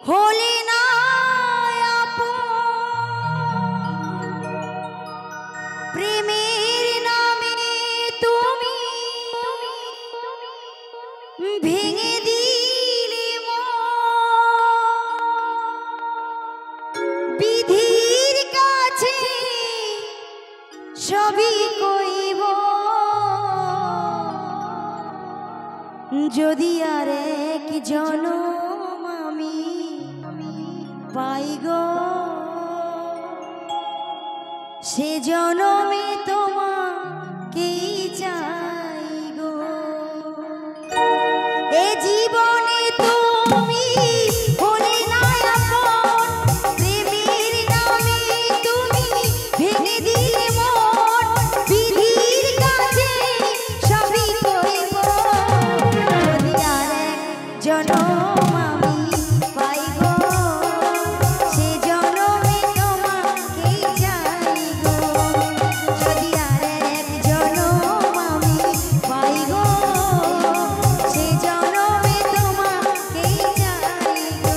হলে না প্রেমের নামে তুমি ভেঙে দিলে বিধির কাছে সবই কইব যদি আর এক জনম আমি পাই গো সে জনমে তোমাকেই চাই গো এ জীবনে তুমি হলে না আপন প্রেমের নামে তুমি ভেঙে দিলে মন বিধির কাছে সবই কইব যদি আর এক জনম আমি পাই গো সে জনমে তোমাকেই চাই গো যদি আর এক জনম আমি পাই গো সে জনমে তোমাকেই চাই গো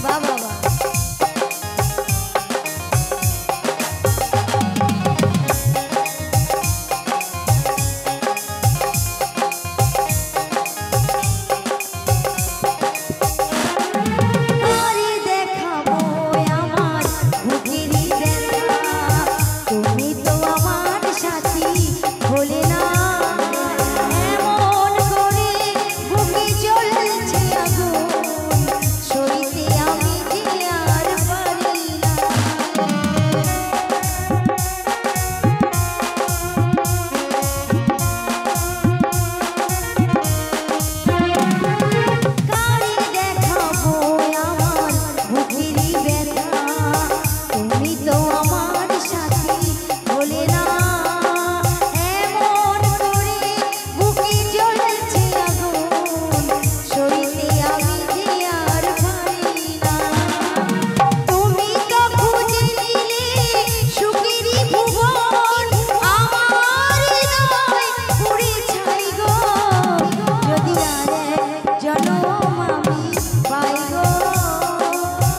বাবা আরে দেখাবো আমার বুকেরই ব্যথা তুমি তো আমার সাথী হলে না এমন করে বুকে জ্বলছে আগুন সইতে আমি যে আর পারি না কারে দেখাবো আমার বুকেরই ব্যথা তুমি তো আমার সাথী হলে না এমন করে বুকে জ্বলছে আগুন সইতে আমি যে আর পারি না তুমি তো খুঁজে নিলে সুখেরই ভুবন আমার হৃদয় পুড়ে ছাই গো যদি আর এক জনম আমি পাই গো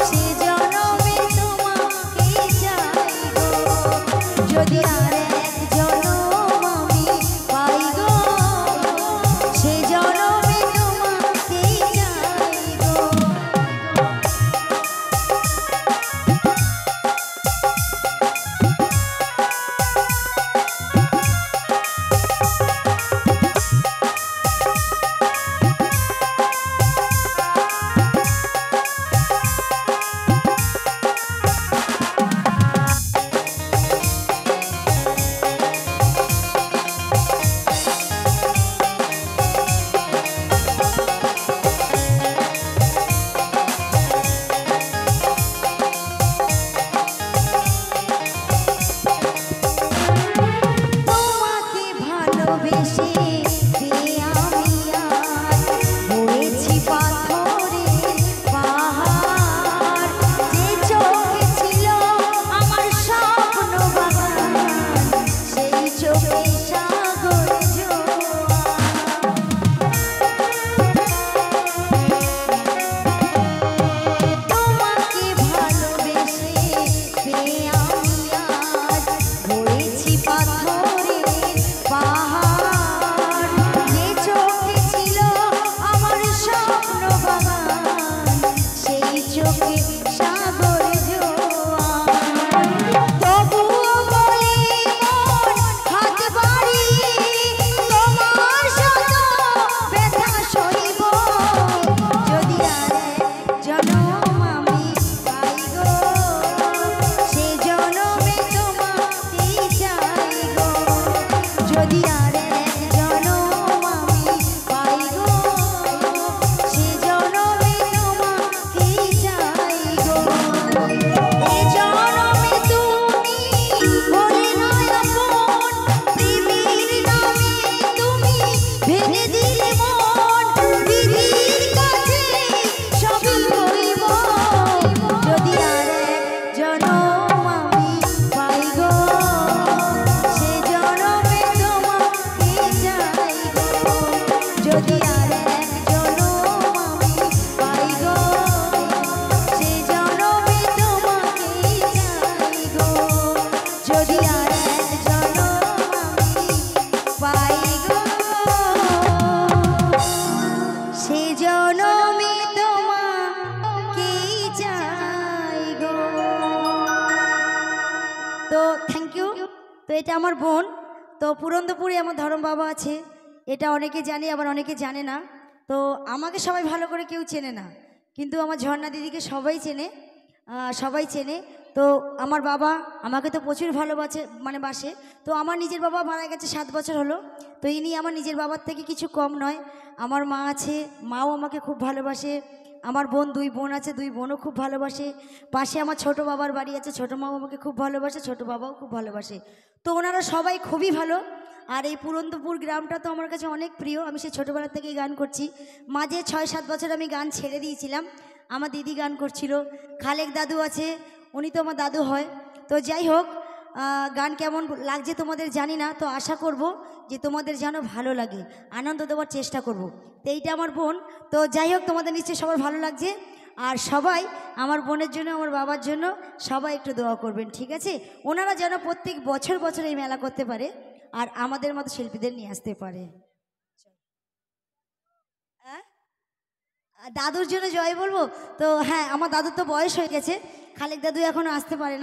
সে জনমে তোমাকেই চাই গো যদি আর এক জনম আমি পাই গো সে জনমে তোমাকেই চাই গো তোমাকে ভালোবেসে আমি আজ হয়েছি পাথরের পাহাড় যে চোখে ছিল আমার স্বপ্ন বাগান সেই চোখে সাগর জোয়ার তোমাকে ভালোবেসে আমি আজ হয়েছি পাথরের পাহাড় যে চোখে ছিল আমার স্বপ্ন বাগান সেই চোখে সাগর জোয়ার তবুও বলে মন হাত বাড়িয়ে তোমার শত ব্যথা সইব যদি আর এক জনম আমি পাই গো সে জনমে তোমাকেই চাই গো যদি আর এক জনম আমি পাই গো সে জনমে তোমাকেই চাই গো এ জনমে তুমি হলে না আপন প্রেমে যদি আর এক জনম আমি পাই গো, সে জনমে তোমাকেই চাই গো। তো থ্যাংক ইউ। তো এটা আমার বোন। তো পুরন্দপুরে আমার ধরম বাবা আছে, এটা অনেকে জানে আবার অনেকে জানে না। তো আমাকে সবাই ভালো করে কেউ চেনে না, কিন্তু আমার ঝর্ণা দিদিকে সবাই চেনে, সবাই চেনে। তো আমার বাবা আমাকে তো প্রচুর ভালোবাসে, মানে বাসে। তো আমার নিজের বাবা মারা গেছে 7 বছর হলো। তো ইনি আমার নিজের বাবার থেকে কিছু কম নয়। আমার মা আছে, মাও আমাকে খুব ভালোবাসে। আমার বোন 2 বোন আছে, 2 বোনও খুব ভালোবাসে। পাশে আমার ছোট বাবার বাড়ি আছে, ছোট মাও আমাকে খুব ভালোবাসে, ছোট বাবাও খুব ভালোবাসে। তো ওনারা সবাই খুবই ভালো। আর এই পুরন্দপুর গ্রামটা তো আমার কাছে অনেক প্রিয়। আমি সেই ছোটোবেলা থেকেই গান করছি। মাঝে 6-7 বছর আমি গান ছেড়ে দিয়েছিলাম, আমার দিদি গান করছিল। খালেক দাদু আছে, উনি তো আমার দাদু হয়। তো যাই হোক, গান কেমন লাগছে তোমাদের জানি না, তো আশা করব যে তোমাদের যেন ভালো লাগে, আনন্দ দেওয়ার চেষ্টা করব। তো এইটা আমার বোন। তো যাই হোক, তোমাদের নিশ্চয়ই সবার ভালো লাগছে। আর সবাই আমার বোনের জন্য, আমার বাবার জন্য সবাই একটু দোয়া করবেন, ঠিক আছে? ওনারা যেন প্রত্যেক বছর বছর এই মেলা করতে পারে আর আমাদের মতো শিল্পীদের নিয়ে আসতে পারে। দাদুর জন্য জয় বলবো। তো হ্যাঁ, আমার দাদুর তো বয়স হয়ে গেছে, খালেক দাদু এখনো আসতে পারে না।